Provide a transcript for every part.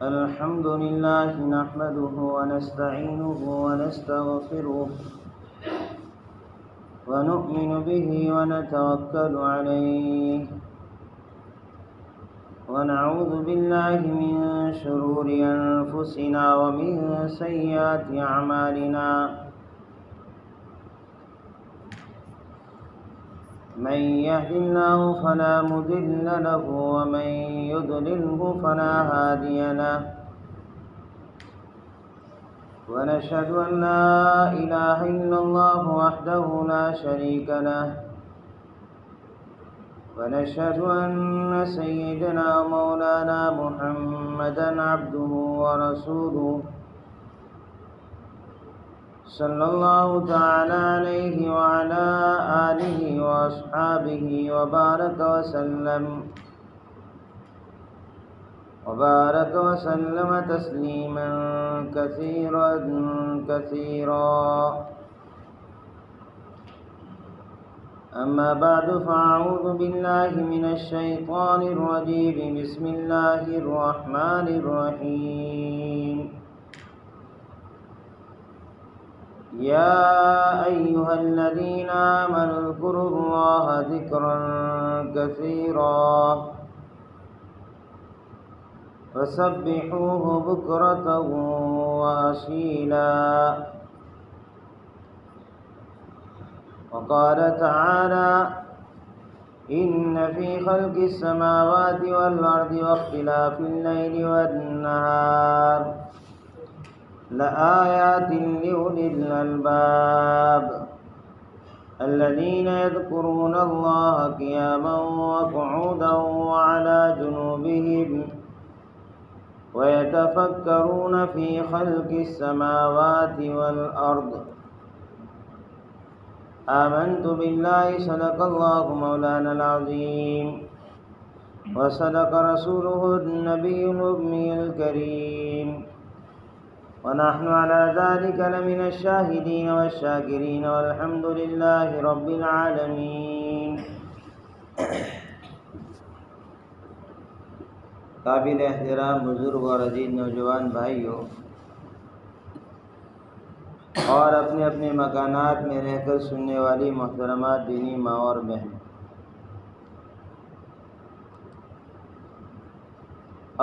الحمد لله نحمده ونستعينه ونستغفره ونؤمن به ونتوكل عليه ونعوذ بالله من شرور أنفسنا ومن سيئات أعمالنا من يهد الله فلا مضل له ومن يضلله فلا هادي له ونشهد أن لا إله إلا الله وحده لا شريك له ونشهد أن سيدنا مولانا محمدا عبده ورسوله صلى الله تعالى عليه وعلى آله وأصحابه وبارك وسلم تسليما كثيرا أما بعد فأعوذ بالله من الشيطان الرجيم بسم الله الرحمن الرحيم يا أيها الذين آمنوا اذكروا الله ذكرا كثيرا وسبحوه بكرة وأصيلا وقال تعالى إن في خلق السماوات والأرض واختلاف الليل والنهار لآيات لأولي الألباب الذين يذكرون الله قياما وقعودا وعلى جنوبهم ويتفكرون في خلق السماوات والأرض آمنت بالله صدق الله مولانا العظيم وصدق رسوله النبي الأمي الكريم ونحن على ذلك لمن الشاهدين والشاكرين والحمد لله رب العالمين. قابل احترام بزرگ اور عزیز نوجوان بھائیوں اور اپنے اپنے مکانات میں رہ کر سننے والی محترمات دینی ماں اور بہن،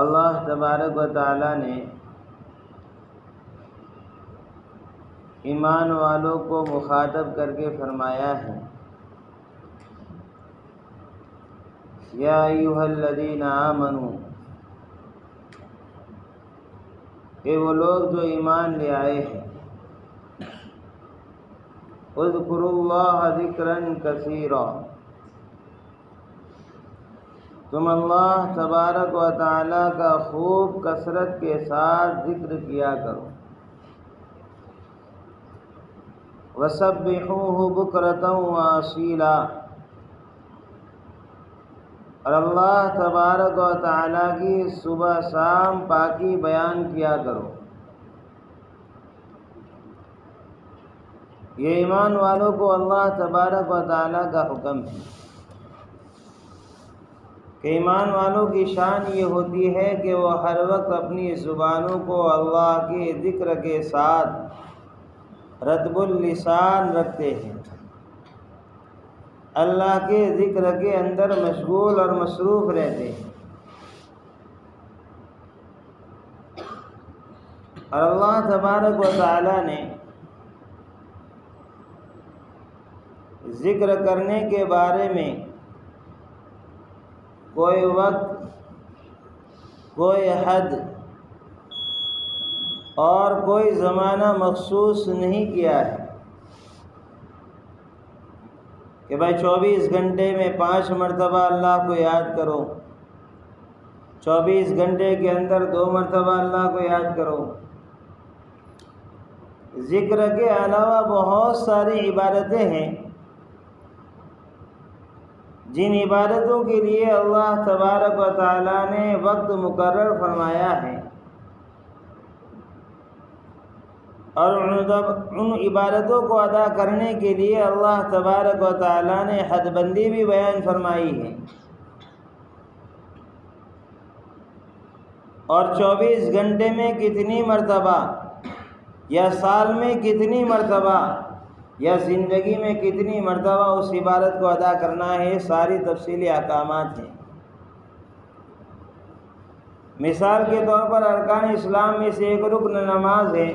اللہ تبارک و تعالی نے ایمان والوں کو مخاطب کر کے فرمایا ہے یا ایھا الذین آمنوا، کہ وہ لوگ جو ایمان لے آئے ہیں، اذکروا اللہ ذکرا کثیرا، تم اللہ تبارک و تعالی کا خوب کثرت کے ساتھ ذکر کیا کرو، وسبحوہ بکرۃ وأصیلا، اور اللہ تبارک و تعالی کی صبح شام پاکی بیان کیا کرو۔ یہ ایمان والوں کو اللہ تبارک و تعالی کا حکم ہے کہ ایمان والوں کی شان یہ ہوتی ہے کہ وہ ہر وقت اپنی زبانوں کو اللہ کے ذکر کے ساتھ رطب اللسان رکھتے ہیں، اللہ کے ذکر کے اندر مشغول اور مصروف رہتے ہیں، اور اللہ تبارک و تعالی نے ذکر کرنے کے بارے میں کوئی وقت، کوئی حد اور کوئی زمانہ مخصوص نہیں کیا ہے کہ بھائی 24 گھنٹے میں 5 مرتبہ اللہ کو یاد کرو، 24 گھنٹے کے اندر 2 مرتبہ اللہ کو یاد کرو۔ ذکر کے علاوہ بہت ساری عبادتیں ہیں جن عبادتوں کے لیے اللہ تبارک و تعالی نے وقت مقرر فرمایا ہے، اور ان عبادتوں کو ادا کرنے کے لیے اللہ تبارک و تعالی نے حد بندی بھی بیان فرمائی ہے۔ اور 24 گھنٹے میں کتنی مرتبہ یا سال میں کتنی مرتبہ یا زندگی میں کتنی مرتبہ اس عبادت کو ادا کرنا ہے، ساری تفصیلی احکامات ہیں۔ مثال کے طور پر ارکان اسلام میں سے ایک رکن نماز ہے۔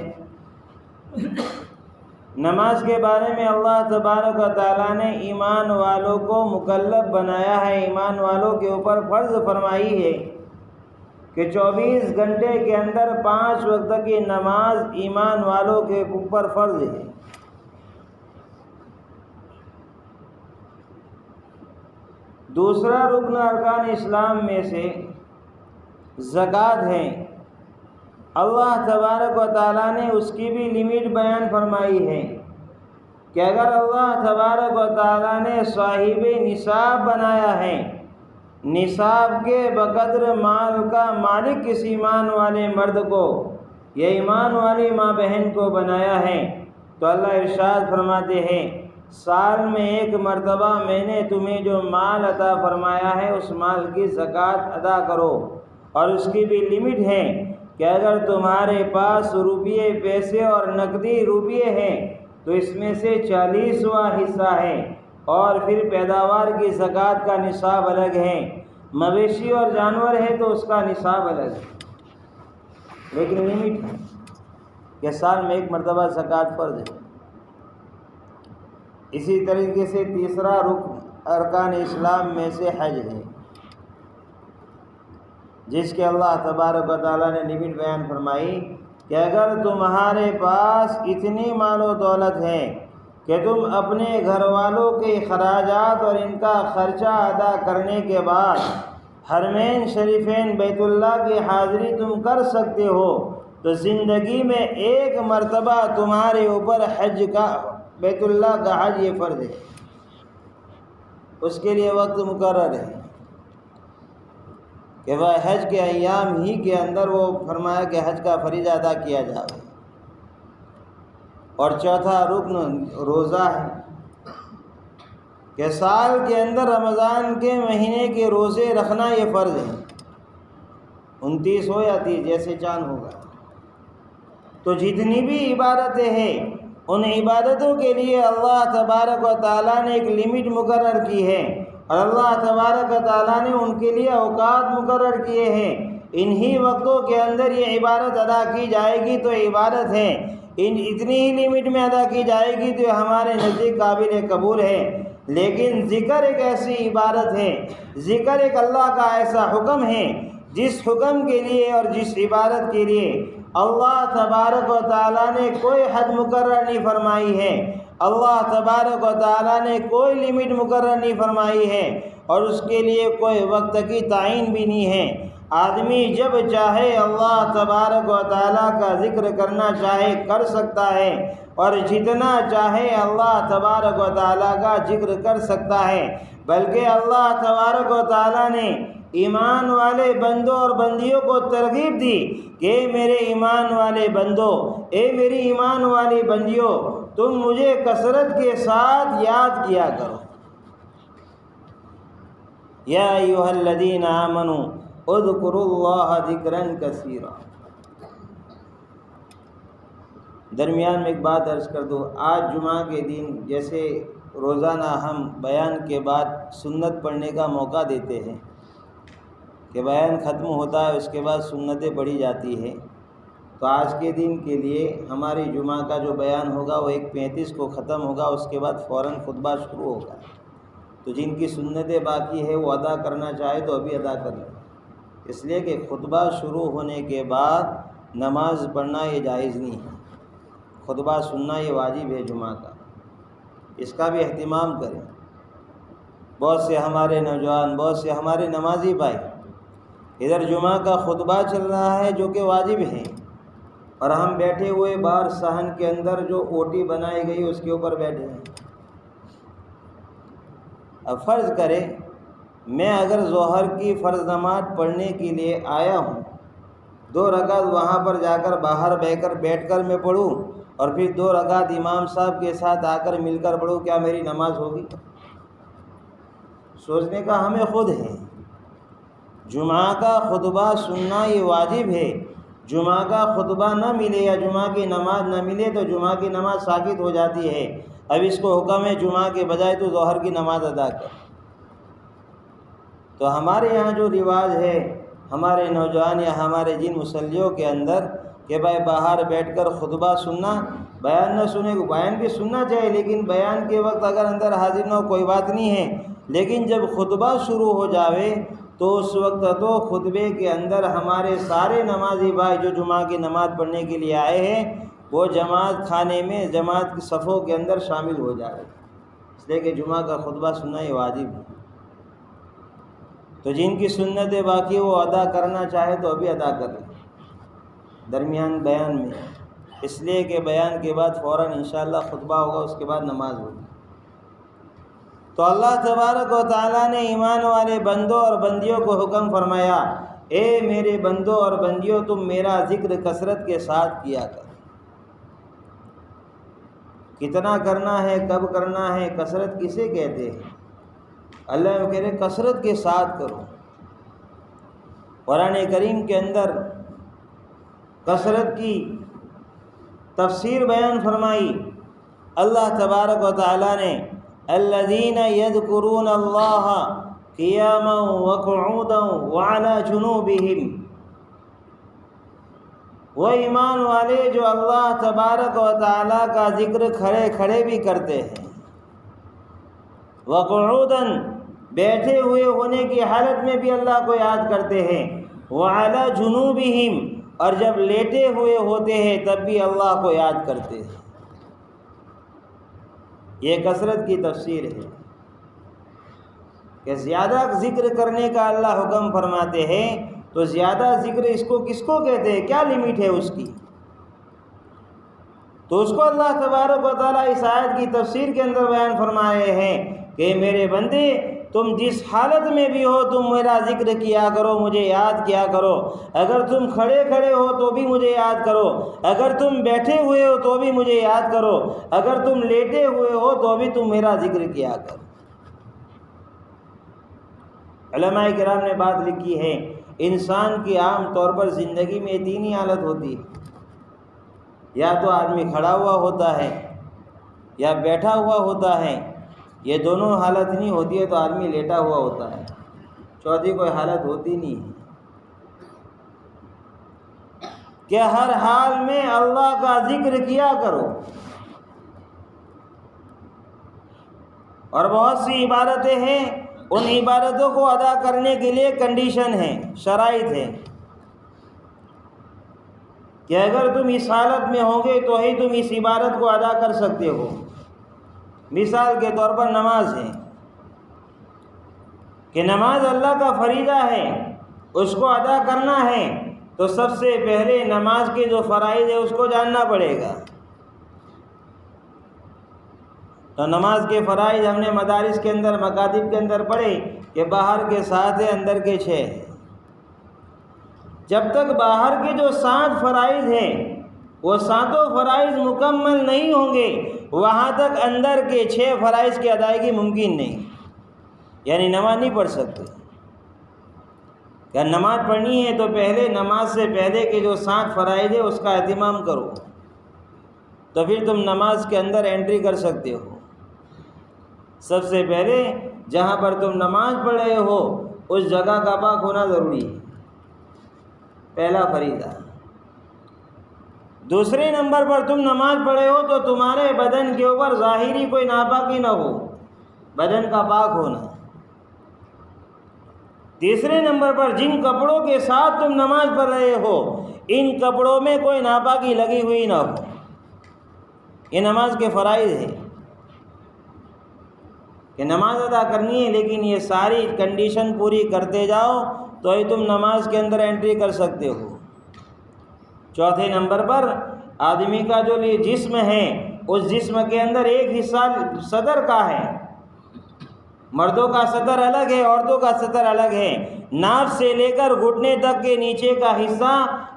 نماز کے بارے میں اللہ تبارک و تعالیٰ نے ایمان والوں کو مکلف بنایا ہے، ایمان والوں کے اوپر فرض فرمائی ہے کہ 24 گھنٹے کے اندر 5 وقت کی نماز ایمان والوں کے اوپر فرض ہے۔ دوسرا رکن ارکان اسلام میں سے زکوٰۃ ہے۔ اللہ تبارک و تعالیٰ نے اس کی بھی لمٹ بیان فرمائی ہے کہ اگر اللہ تبارک و تعالیٰ نے صاحب نصاب بنایا ہے، نصاب کے بقدر مال کا مالک کسی ایمان والے مرد کو یا ایمان والی ماں بہن کو بنایا ہے، تو اللہ ارشاد فرماتے ہیں سال میں ایک مرتبہ میں نے تمہیں جو مال عطا فرمایا ہے اس مال کی زکوٰۃ ادا کرو۔ اور اس کی بھی لمٹ ہے کہ اگر تمہارے پاس روپیے پیسے اور نقدی روپیے ہیں تو اس میں سے 40واں حصہ ہے، اور پھر پیداوار کی زکوٰۃ کا نصاب الگ ہے۔ مویشی اور جانور ہے تو اس کا نصاب الگ ہے، لیکن لمٹ ہے کہ سال میں ایک مرتبہ زکوٰۃ فرض ہے۔ اسی طریقے سے تیسرا رکن ارکان اسلام میں سے حج ہے، جس کے اللہ تبارک و تعالیٰ نے لمٹ بیان فرمائی کہ اگر تمہارے پاس اتنی مال و دولت ہے کہ تم اپنے گھر والوں کے اخراجات اور ان کا خرچہ ادا کرنے کے بعد حرمین شریفین بیت اللہ کی حاضری تم کر سکتے ہو، تو زندگی میں ایک مرتبہ تمہارے اوپر حج کا بیت اللہ کا حج یہ فرض ہے۔ اس کے لیے وقت مقرر ہے کہ وہ حج کے ایام ہی کے اندر وہ فرمایا کہ حج کا فریضہ ادا کیا جائے۔ اور چوتھا رکن روزہ ہے کہ سال کے اندر رمضان کے مہینے کے روزے رکھنا یہ فرض ہے، 29 ہو یا 30 جیسے چاند ہوگا۔ تو جتنی بھی عبادتیں ہیں ان عبادتوں کے لیے اللہ تبارک و تعالیٰ نے ایک لمٹ مقرر کی ہے، اور اللہ تبارک و تعالیٰ نے ان کے لیے اوقات مقرر کیے ہیں۔ انہی وقتوں کے اندر یہ عبادت ادا کی جائے گی تو عبادت ہے، اتنی ہی لمٹ میں ادا کی جائے گی تو ہمارے نزدیک قابل قبول ہے۔ لیکن ذکر ایک ایسی عبادت ہے، ذکر ایک اللہ کا ایسا حکم ہے جس حکم کے لیے اور جس عبادت کے لیے اللہ تبارک و تعالیٰ نے کوئی حد مقرر نہیں فرمائی ہے، اللہ تبارک و تعالیٰ نے کوئی لمٹ مقرر نہیں فرمائی ہے، اور اس کے لیے کوئی وقت کی تعین بھی نہیں ہے۔ آدمی جب چاہے اللہ تبارک و تعالیٰ کا ذکر کرنا چاہے کر سکتا ہے، اور جتنا چاہے اللہ تبارک و تعالیٰ کا ذکر کر سکتا ہے۔ بلکہ اللہ تبارک و تعالیٰ نے ایمان والے بندوں اور بندیوں کو ترغیب دی کہ اے میرے ایمان والے بندوں، اے میری ایمان والی بندیوں، تم مجھے کثرت کے ساتھ یاد کیا کرو۔ یا ایھا الذین آمنوا اذکروا اللہ ذکرا کثیرا۔ درمیان میں ایک بات عرض کر دو، آج جمعہ کے دن جیسے روزانہ ہم بیان کے بعد سنت پڑھنے کا موقع دیتے ہیں کہ بیان ختم ہوتا ہے اس کے بعد سنتیں پڑھی جاتی ہیں، تو آج کے دن کے لیے ہماری جمعہ کا جو بیان ہوگا وہ 1:35 کو ختم ہوگا، اس کے بعد فوراً خطبہ شروع ہوگا۔ تو جن کی سنتیں باقی ہے وہ ادا کرنا چاہے تو ابھی ادا کر لیں، اس لیے کہ خطبہ شروع ہونے کے بعد نماز پڑھنا یہ جائز نہیں ہے، خطبہ سننا یہ واجب ہے جمعہ کا، اس کا بھی اہتمام کریں۔ بہت سے ہمارے نوجوان، بہت سے ہمارے نمازی بھائی ادھر جمعہ کا خطبہ چل رہا ہے جو کہ واجب ہے، اور ہم بیٹھے ہوئے باہر صحن کے اندر جو اوٹی بنائی گئی اس کے اوپر بیٹھے ہیں۔ اب فرض کرے میں اگر ظہر کی فرض نماز پڑھنے کے لیے آیا ہوں، 2 رکعت وہاں پر جا کر باہر بیٹھ کر میں پڑھوں اور پھر 2 رکعت امام صاحب کے ساتھ آ کر مل کر پڑھوں، کیا میری نماز ہوگی؟ سوچنے کا ہمیں خود ہے۔ جمعہ کا خطبہ سننا یہ واجب ہے۔ جمعہ کا خطبہ نہ ملے یا جمعہ کی نماز نہ ملے تو جمعہ کی نماز ساقط ہو جاتی ہے۔ اب اس کو حکم ہے جمعہ کے بجائے تو ظہر کی نماز ادا کر۔ تو ہمارے یہاں جو رواج ہے ہمارے نوجوان یا ہمارے جن مسلیوں کے اندر کہ بھائی باہر بیٹھ کر خطبہ سننا، بیان نہ سنے کو بیان بھی سننا چاہیے، لیکن بیان کے وقت اگر اندر حاضر نہ ہو کوئی بات نہیں ہے، لیکن جب خطبہ شروع ہو جاوے تو اس وقت تو خطبے کے اندر ہمارے سارے نمازی بھائی جو جمعہ کی نماز پڑھنے کے لیے آئے ہیں وہ جماعت خانے میں جماعت کی صفوں کے اندر شامل ہو جائے، اس لیے کہ جمعہ کا خطبہ سننا یہ واجب ہے۔ تو جن کی سنت باقی وہ ادا کرنا چاہے تو ابھی ادا کر لیں درمیان بیان میں، اس لیے کہ بیان کے بعد فوراً انشاءاللہ خطبہ ہوگا، اس کے بعد نماز ہوگی۔ تو اللہ تبارک و تعالیٰ نے ایمان والے بندوں اور بندیوں کو حکم فرمایا، اے میرے بندوں اور بندیوں تم میرا ذکر کثرت کے ساتھ کیا کر۔ کتنا کرنا ہے، کب کرنا ہے، کثرت کسے کہتے ہیں؟ اللہ کہہ رہے کثرت کے ساتھ کرو۔ قرآن کریم کے اندر کثرت کی تفسیر بیان فرمائی اللہ تبارک و تعالیٰ نے، الذین یذکرون اللہ قیاما وقعودا وعلی جنوبہم، وہ ایمان والے جو اللہ تبارک و تعالیٰ کا ذکر کھڑے کھڑے بھی کرتے ہیں، وقعودا بیٹھے ہوئے ہونے کی حالت میں بھی اللہ کو یاد کرتے ہیں، وعلی جنوبہم اور جب لیٹے ہوئے ہوتے ہیں تب بھی اللہ کو یاد کرتے ہیں۔ یہ کثرت کی تفسیر ہے کہ زیادہ ذکر کرنے کا اللہ حکم فرماتے ہیں، تو زیادہ ذکر اس کو کس کو کہتے ہیں، کیا لمٹ ہے اس کی؟ تو اس کو اللہ تبارک و تعالیٰ اس آیت کی تفسیر کے اندر بیان فرمائے ہیں کہ میرے بندے تم جس حالت میں بھی ہو تم میرا ذکر کیا کرو، مجھے یاد کیا کرو۔ اگر تم کھڑے کھڑے ہو تو بھی مجھے یاد کرو، اگر تم بیٹھے ہوئے ہو تو بھی مجھے یاد کرو، اگر تم لیٹے ہوئے ہو تو بھی تم میرا ذکر کیا کرو۔ علماء کرام نے بات لکھی ہے، انسان کی عام طور پر زندگی میں تین ہی حالت ہوتی ہے، یا تو آدمی کھڑا ہوا ہوتا ہے یا بیٹھا ہوا ہوتا ہے، یہ دونوں حالت نہیں ہوتی ہے تو آدمی لیٹا ہوا ہوتا ہے، چوتھی کوئی حالت ہوتی نہیں ہے کہ ہر حال میں اللہ کا ذکر کیا کرو۔ اور بہت سی عبادتیں ہیں، ان عبادتوں کو ادا کرنے کے لیے کنڈیشن ہے، شرائط ہے کہ اگر تم اس حالت میں ہوگے تو ہی تم اس عبادت کو ادا کر سکتے ہو۔ مثال کے طور پر نماز ہے کہ نماز اللہ کا فریضہ ہے، اس کو ادا کرنا ہے تو سب سے پہلے نماز کے جو فرائض ہے اس کو جاننا پڑے گا۔ تو نماز کے فرائض ہم نے مدارس کے اندر مکاتب کے اندر پڑھے کہ باہر کے 7 ہیں، اندر کے 6 ہیں۔ جب تک باہر کے جو 7 فرائض ہیں وہ 7 فرائض مکمل نہیں ہوں گے وہاں تک اندر کے 6 فرائض کی ادائیگی ممکن نہیں، یعنی نماز نہیں پڑھ سکتے۔ یا نماز پڑھنی ہے تو پہلے نماز سے پہلے کے جو 7 فرائض ہیں اس کا اہتمام کرو، تو پھر تم نماز کے اندر انٹری کر سکتے ہو۔ سب سے پہلے جہاں پر تم نماز پڑھ رہے ہو اس جگہ کا پاک ہونا ضروری ہے، پہلا فریضہ۔ دوسرے نمبر پر تم نماز پڑھے ہو تو تمہارے بدن کے اوپر ظاہری کوئی ناپاکی نہ ہو، بدن کا پاک ہونا۔ تیسرے نمبر پر جن کپڑوں کے ساتھ تم نماز پڑھ رہے ہو ان کپڑوں میں کوئی ناپاکی لگی ہوئی نہ ہو۔ یہ نماز کے فرائض ہیں کہ نماز ادا کرنی ہے، لیکن یہ ساری کنڈیشن پوری کرتے جاؤ تو ہی تم نماز کے اندر انٹری کر سکتے ہو۔ چوتھے نمبر پر آدمی کا جو جسم ہے اس جسم کے اندر ایک حصہ صدر کا ہے، مردوں کا صدر الگ ہے، عورتوں کا صدر الگ ہے۔ ناف سے لے کر گھٹنے تک کے نیچے کا حصہ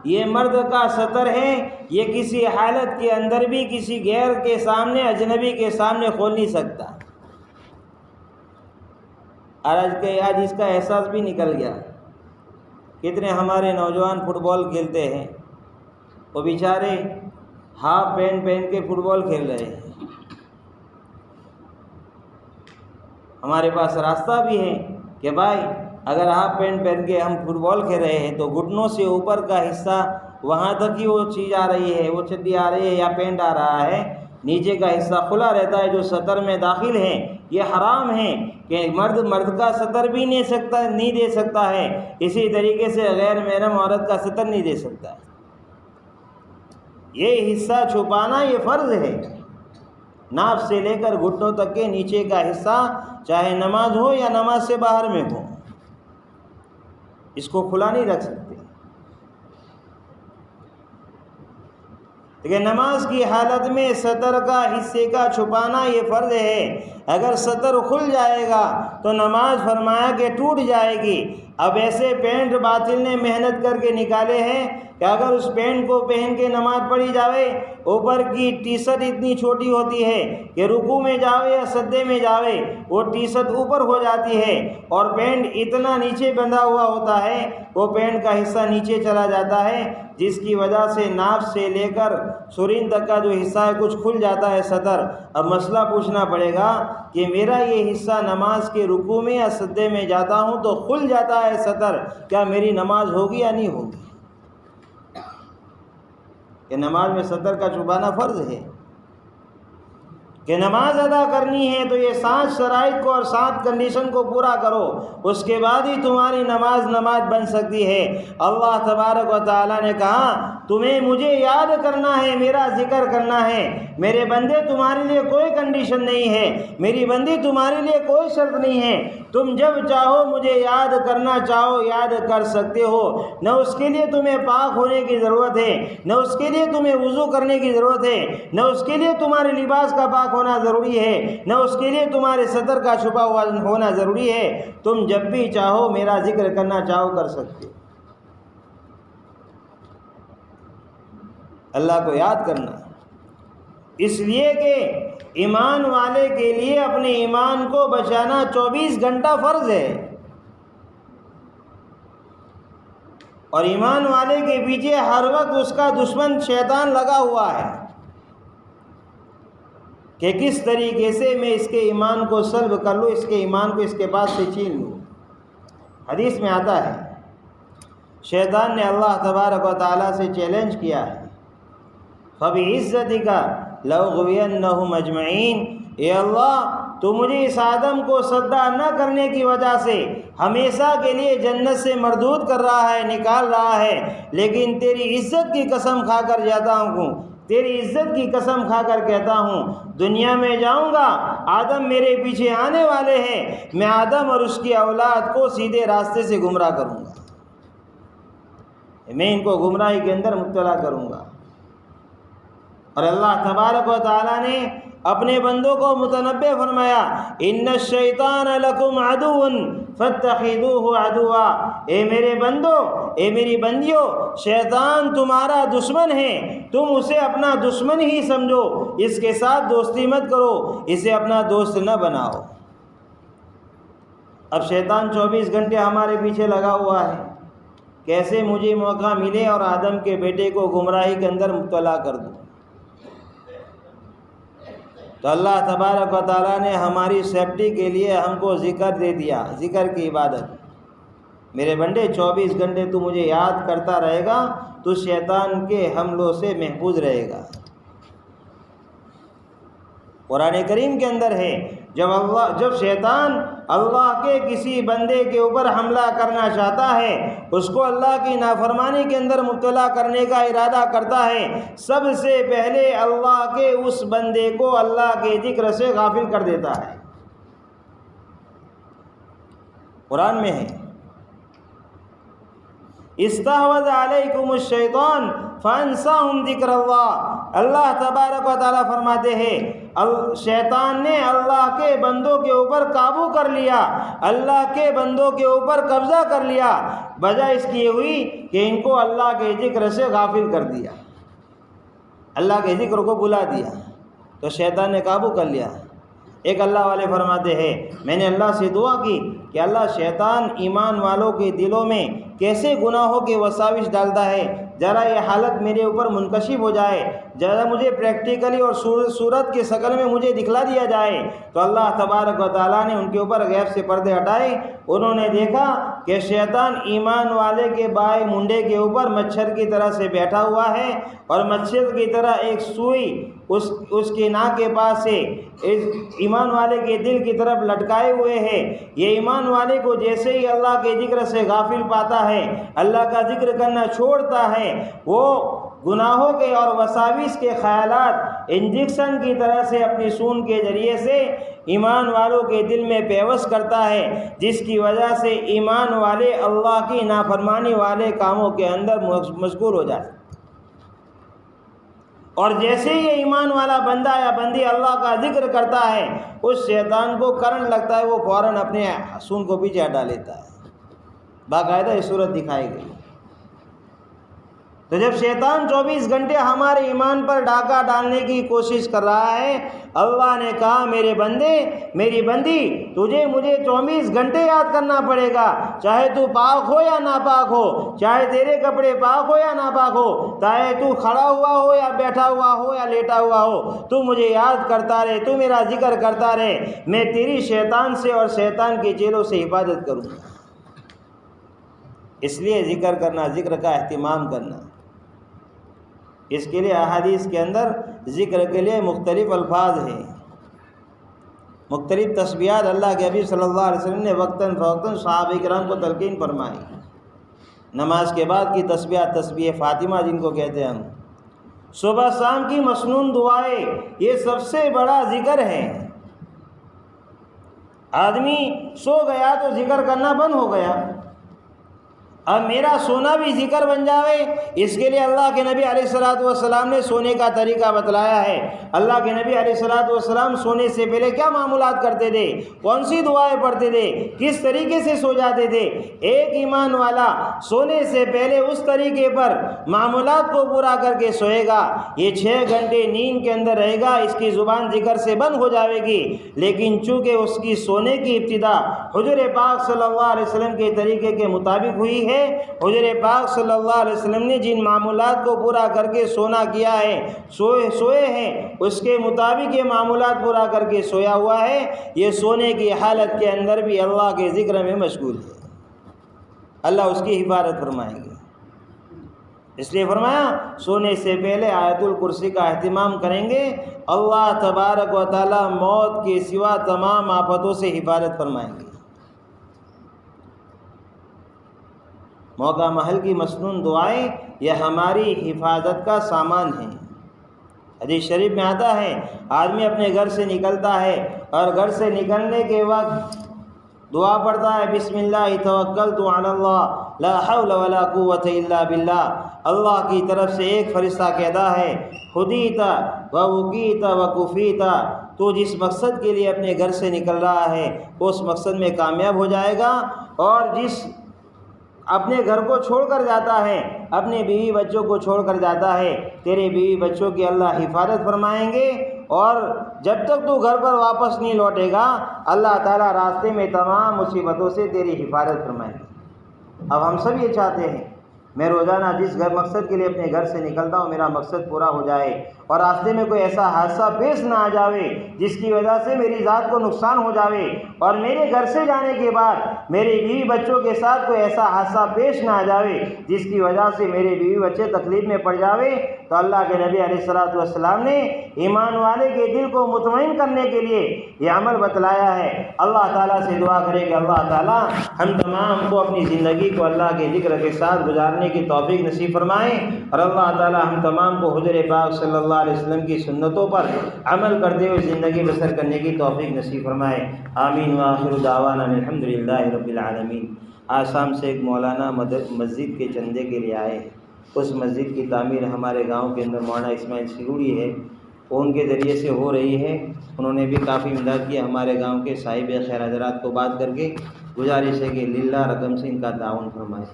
یہ مرد کا صدر ہے، یہ کسی حالت کے اندر بھی کسی غیر کے سامنے، اجنبی کے سامنے کھول نہیں سکتا۔ آج اس کا احساس بھی نکل گیا کتنے ہمارے نوجوان فٹ بال کھیلتے ہیں، وہ بیچارے ہاف پینٹ پہن کے فٹ بال کھیل رہے ہیں۔ ہمارے پاس راستہ بھی ہے کہ بھائی اگر ہاف پینٹ پہن کے ہم فٹ بال کھیل رہے ہیں تو گھٹنوں سے اوپر کا حصہ وہاں تک ہی وہ چیز آ رہی ہے، وہ چڈی آ رہی ہے یا پینٹ آ رہا ہے، نیچے کا حصہ کھلا رہتا ہے جو سطر میں داخل ہے۔ یہ حرام ہے کہ مرد کا سطر بھی نہیں دے سکتا ہے، اسی طریقے سے غیر محرم عورت کا سطر نہیں دے سکتا ہے۔ یہ حصہ چھپانا یہ فرض ہے، ناف سے لے کر گھٹنوں تک کے نیچے کا حصہ، چاہے نماز ہو یا نماز سے باہر میں ہو، اس کو کھلا نہیں رکھ سکتے۔ لیکن نماز کی حالت میں سطر کا حصے کا چھپانا یہ فرض ہے۔ اگر سطر کھل جائے گا تو نماز فرمایا کہ ٹوٹ جائے گی۔ اب ایسے پینٹ باطل نے محنت کر کے نکالے ہیں کہ اگر اس پینٹ کو پہن کے نماز پڑھی جاوے، اوپر کی ٹی شرٹ اتنی چھوٹی ہوتی ہے کہ رکوع میں جاوے یا سجدے میں جاوے وہ ٹی شرٹ اوپر ہو جاتی ہے، اور پینٹ اتنا نیچے بندھا ہوا ہوتا ہے، وہ پینٹ کا حصہ نیچے چلا جاتا ہے، جس کی وجہ سے ناف سے لے کر سرین تک کا جو حصہ ہے کچھ کھل جاتا ہے سطر۔ اب مسئلہ پوچھنا پڑے گا کہ میرا یہ حصہ نماز کے رکوع میں یا سجدے میں جاتا ہوں تو کھل جاتا ہے سطر، کیا میری نماز ہوگی یا نہیں ہوگی؟ کہ نماز میں سطر کا چھپانا فرض ہے، کہ نماز ادا کرنی ہے تو یہ 7 شرائط کو اور 7 کنڈیشن کو پورا کرو، اس کے بعد ہی تمہاری نماز بن سکتی ہے۔ اللہ تبارک و تعالیٰ نے کہا تمہیں مجھے یاد کرنا ہے، میرا ذکر کرنا ہے، میرے بندے تمہارے لیے کوئی کنڈیشن نہیں ہے، میری بندی تمہارے لیے کوئی شرط نہیں ہے، تم جب چاہو مجھے یاد کرنا چاہو یاد کر سکتے ہو، نہ اس کے لیے تمہیں پاک ہونے کی ضرورت ہے، نہ اس کے لیے تمہیں وضو کرنے کی ضرورت ہے، نہ اس کے لیے تمہارے لباس کا پاک ہونا ضروری ہے، نہ اس کے لیے تمہارے سطر کا چھپا ہوا ہونا ضروری ہے، تم جب بھی چاہو میرا ذکر کرنا چاہو کر سکتے ہو۔ اللہ کو یاد کرنا، اس لیے کہ ایمان والے کے لیے اپنے ایمان کو بچانا 24 گھنٹہ فرض ہے، اور ایمان والے کے پیچھے ہر وقت اس کا دشمن شیطان لگا ہوا ہے کہ کس طریقے سے میں اس کے ایمان کو سلب کر لوں، اس کے ایمان کو اس کے پاس سے چھین لوں۔ حدیث میں آتا ہے شیطان نے اللہ تبارک و تعالیٰ سے چیلنج کیا ہے، فَبِعِزَّتِكَ لَأُغْوِيَنَّهُمْ أَجْمَعِينَ، اے اللہ تو مجھے اس آدم کو سجدہ نہ کرنے کی وجہ سے ہمیشہ کے لیے جنت سے مردود کر رہا ہے، نکال رہا ہے، لیکن تیری عزت کی قسم کھا کر جاتا ہوں، تیری عزت کی قسم کھا کر کہتا ہوں دنیا میں جاؤں گا، آدم میرے پیچھے آنے والے ہیں، میں آدم اور اس کی اولاد کو سیدھے راستے سے گمراہ کروں گا، میں ان کو گمراہی کے اندر مبتلا کروں گا۔ اور اللہ تبارک و تعالیٰ نے اپنے بندوں کو متنبہ فرمایا، ان الشیطان لکم عدو فاتخذوہ عدوا، اے میرے بندو، اے میری بندیوں، شیطان تمہارا دشمن ہے، تم اسے اپنا دشمن ہی سمجھو، اس کے ساتھ دوستی مت کرو، اسے اپنا دوست نہ بناؤ۔ اب شیطان 24 گھنٹے ہمارے پیچھے لگا ہوا ہے، کیسے مجھے موقع ملے اور آدم کے بیٹے کو گمراہی کے اندر مبتلا کر دوں۔ تو اللہ تبارک و تعالیٰ نے ہماری سیفٹی کے لیے ہم کو ذکر دے دیا، ذکر کی عبادت۔ میرے بندے 24 گھنٹے تو مجھے یاد کرتا رہے گا تو شیطان کے حملوں سے محفوظ رہے گا۔ قرآن کریم کے اندر ہے جب شیطان اللہ کے کسی بندے کے اوپر حملہ کرنا چاہتا ہے، اس کو اللہ کی نافرمانی کے اندر مبتلا کرنے کا ارادہ کرتا ہے، سب سے پہلے اللہ کے اس بندے کو اللہ کے ذکر سے غافل کر دیتا ہے۔ قرآن میں ہے استحوذ علیکم الشیطان فانساہم ذکر اللہ، اللہ تبارک و تعالیٰ فرماتے ہیں شیطان نے اللہ کے بندوں کے اوپر قابو کر لیا، اللہ کے بندوں کے اوپر قبضہ کر لیا، وجہ اس کی ہوئی کہ ان کو اللہ کے ذکر سے غافل کر دیا، اللہ کے ذکر کو بلا دیا، تو شیطان نے قابو کر لیا۔ ایک اللہ والے فرماتے ہیں میں نے اللہ سے دعا کی کہ اللہ شیطان ایمان والوں کے دلوں میں کیسے گناہوں کے وساوس ڈالتا ہے، ذرا یہ حالت میرے اوپر منکشف ہو جائے، ذرا مجھے پریکٹیکلی اور صورت کے شکل میں مجھے دکھلا دیا جائے۔ تو اللہ تبارک و تعالیٰ نے ان کے اوپر غیب سے پردے ہٹائے، انہوں نے دیکھا کہ شیطان ایمان والے کے بائیں منڈے کے اوپر مچھر کی طرح سے بیٹھا ہوا ہے، اور مچھر کی طرح ایک سوئی اس کے ناک کے پاس سے ایمان والے کے دل کی طرف لٹکائے ہوئے ہے۔ یہ ایمان والے کو جیسے ہی اللہ کے ذکر سے غافل پاتا ہے، اللہ کا ذکر کرنا چھوڑتا ہے، وہ گناہوں کے اور وساوس کے خیالات انجیکشن کی طرح سے اپنی سون کے ذریعے سے ایمان والوں کے دل میں پیوست کرتا ہے، جس کی وجہ سے ایمان والے اللہ کی نافرمانی والے کاموں کے اندر مشغول ہو جاتے ہیں۔ اور جیسے ہی ایمان والا بندہ یا بندی اللہ کا ذکر کرتا ہے، اس شیطان کو کرنٹ لگتا ہے، وہ فوراً اپنے سون کو پیچھے ہٹا لیتا ہے۔ باقاعدہ یہ صورت دکھائی گئی۔ تو جب شیطان 24 گھنٹے ہمارے ایمان پر ڈاکہ ڈالنے کی کوشش کر رہا ہے، اللہ نے کہا میرے بندے میری بندی تجھے مجھے 24 گھنٹے یاد کرنا پڑے گا، چاہے تو پاک ہو یا ناپاک ہو، چاہے تیرے کپڑے پاک ہو یا ناپاک ہو، چاہے تو کھڑا ہوا ہو یا بیٹھا ہوا ہو یا لیٹا ہوا ہو، تو مجھے یاد کرتا رہے، تو میرا ذکر کرتا رہے، میں تیری شیطان سے اور شیطان کے چیلوں سے حفاظت کروں گا۔ اس لیے ذکر کرنا، ذکر کا اہتمام کرنا، اس کے لیے احادیث کے اندر ذکر کے لیے مختلف الفاظ ہیں، مختلف تسبیحات اللہ کے حبیب صلی اللہ علیہ وسلم نے وقتاً فوقتاً صحابہ کرام کو تلقین فرمائی۔ نماز کے بعد کی تسبیحات، تسبیح فاطمہ جن کو کہتے ہیں ہم، صبح شام کی مسنون دعائیں، یہ سب سے بڑا ذکر ہے۔ آدمی سو گیا تو ذکر کرنا بند ہو گیا، اب میرا سونا بھی ذکر بن جاوے، اس کے لیے اللہ کے نبی علیہ الصلوۃ والسلام نے سونے کا طریقہ بتلایا ہے۔ اللہ کے نبی علیہ الصلوۃ والسلام سونے سے پہلے کیا معمولات کرتے تھے، کون سی دعائیں پڑھتے تھے، کس طریقے سے سو جاتے تھے۔ ایک ایمان والا سونے سے پہلے اس طریقے پر معمولات کو پورا کر کے سوئے گا، یہ 6 گھنٹے نیند کے اندر رہے گا، اس کی زبان ذکر سے بند ہو جاوے گی، لیکن چونکہ اس کی سونے کی ابتدا حضور پاک صلی اللہ علیہ وسلم کے طریقے کے مطابق ہوئی ہے، حضور پاک صلی اللہ علیہ وسلم نے جن معمولات کو پورا کر کے سونا کیا ہے، سوئے ہیں، اس کے مطابق یہ معمولات پورا کر کے سویا ہوا ہے، یہ سونے کی حالت کے اندر بھی اللہ کے ذکر میں مشغول ہے، اللہ اس کی حفاظت فرمائیں گے۔ اس لیے فرمایا سونے سے پہلے آیت الکرسی کا اہتمام کریں گے، اللہ تبارک و تعالی موت کے سوا تمام آفتوں سے حفاظت فرمائیں گے۔ موقع محل کی مسنون دعائیں یہ ہماری حفاظت کا سامان ہیں۔ حدیث شریف میں آتا ہے آدمی اپنے گھر سے نکلتا ہے اور گھر سے نکلنے کے وقت دعا پڑھتا ہے، بسم اللہ توکلت علی اللہ لا حول ولا قوت الا باللہ۔ اللہ کی طرف سے ایک فرشتہ کہتا ہے، ہدیت و وقیت و کفیت، تو جس مقصد کے لیے اپنے گھر سے نکل رہا ہے اس مقصد میں کامیاب ہو جائے گا، اور جس اپنے گھر کو چھوڑ کر جاتا ہے، اپنے بیوی بچوں کو چھوڑ کر جاتا ہے، تیرے بیوی بچوں کی اللہ حفاظت فرمائیں گے، اور جب تک تو گھر پر واپس نہیں لوٹے گا اللہ تعالیٰ راستے میں تمام مصیبتوں سے تیری حفاظت فرمائیں گے۔ اب ہم سب یہ چاہتے ہیں میں روزانہ جس مقصد کے لیے اپنے گھر سے نکلتا ہوں میرا مقصد پورا ہو جائے، اور راستے میں کوئی ایسا حادثہ پیش نہ آ جاوے جس کی وجہ سے میری ذات کو نقصان ہو جاوے، اور میرے گھر سے جانے کے بعد میرے بیوی بچوں کے ساتھ کوئی ایسا حادثہ پیش نہ آ جاوے جس کی وجہ سے میرے بیوی بچے تکلیف میں پڑ جاوے۔ تو اللہ کے نبی علیہ الصلوۃ والسلام نے ایمان والے کے دل کو مطمئن کرنے کے لیے یہ عمل بتلایا ہے۔ اللہ تعالیٰ سے دعا کرے کہ اللہ تعالیٰ ہم تمام کو اپنی زندگی کو اللہ کے ذکر کے ساتھ گزارنے کی توفیق نصیب فرمائیں، اور اللہ تعالیٰ ہم تمام کو حضور پاک صلی اللہ علیہ وسلم کی سنتوں پر عمل کرتے ہوئے زندگی بسر کرنے کی توفیق نصیب فرمائے۔ آمین وآخر دعوانا الحمدللہ رب العالمین۔ آسام سے ایک مولانا مسجد کے چندے کے لیے آئے، اس مسجد کی تعمیر ہمارے گاؤں کے اندر مولانا اسماعیل سروڑی ہے، وہ ان کے ذریعے سے ہو رہی ہے، انہوں نے بھی کافی امداد کی ہمارے گاؤں کے صاحب خیر حضرات کو بات کر کے، گزارش ہے کہ للہ رقم سے ان کا تعاون فرمائے۔